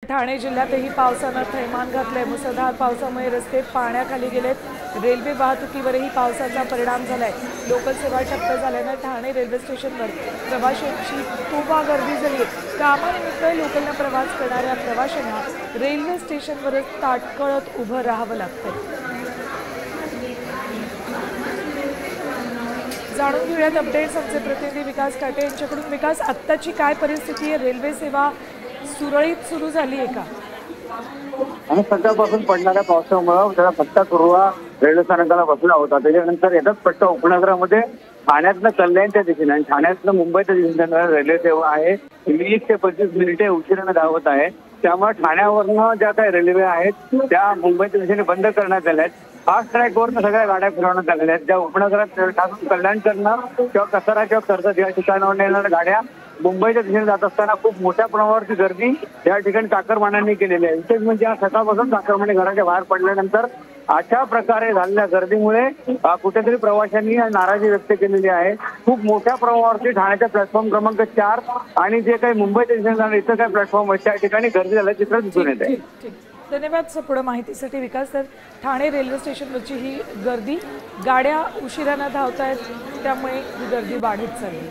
ठाणे जिल्ह्यातही पावसानं थैमान घातलंय। मुसळधार पावसामुळे रस्ते पाण्याखाली गेलेत। रेल्वे वाहतुकीवरही पावसाचा परिणाम झालाय। लोकल सेवा ठप्प झाल्यानं ठाणे रेल्वे स्टेशनवर प्रवाशांची तुंबा गर्दी झाली। कामानिमित्त लोकलनं प्रवास करणाऱ्या प्रवाशांना रेल्वे स्टेशनवरच ताटकळत उभं राहावं लागतंय। जाणून घेऊयात अपडेट्स आमचे प्रतिनिधी विकास काटे यांच्याकडून। विकास, आत्ताची काय परिस्थिती आहे? रेल्वे सेवा सुरळीत सुरू झाली आहे का? आणि सकाळपासून पडणाऱ्या पावसामुळे त्याला फटका सुरुवा रेल्वे स्थानकाला बसला होता। त्याच्यानंतर याचाच फटका उपनगरामध्ये ठाण्यातनं कल्याणच्या दिशेने आणि ठाण्यातनं मुंबईच्या दिशेने रेल्वे सेवा आहे 20 ते 25 मिनिटे उशिराने धावत आहे। त्यामुळे ठाण्यावरनं ज्या काही रेल्वे आहेत त्या मुंबईच्या दिशेने बंद करण्यात आल्या आहेत। फास्ट ट्रॅकवरनं सगळ्या गाड्या फिरवण्यात आलेल्या आहेत। ज्या उपनगरात कल्याणकडनं किंवा कसारा किंवा कर्जत या ठिकाणावर येणाऱ्या गाड्या मुंबईच्या दिशेने जात असताना खूप मोठ्या प्रमाणावरची गर्दी या ठिकाणी चाकरमान्यांनी केलेली आहे। विशेष म्हणजे आज सकाळपासून चाकरमानी घराच्या बाहेर पडल्यानंतर अशा प्रकारे झालेल्या गर्दीमुळे कुठेतरी प्रवाशांनी नाराजी व्यक्त केलेली आहे। खूप मोठ्या प्रमाणावरती ठाण्याच्या प्लॅटफॉर्म क्रमांक 4 आणि जे काही मुंबईच्या दिशेने जाणारे इतर काही प्लॅटफॉर्म आहेत त्या ठिकाणी गर्दी झाल्याचं चित्र दिसून येत आहे। धन्यवाद संपूर्ण माहितीसाठी विकास। तर ठाणे रेल्वे स्टेशनवरची ही गर्दी, गाड्या उशिराने धावत आहेत त्यामुळे ही गर्दी वाढत चालली।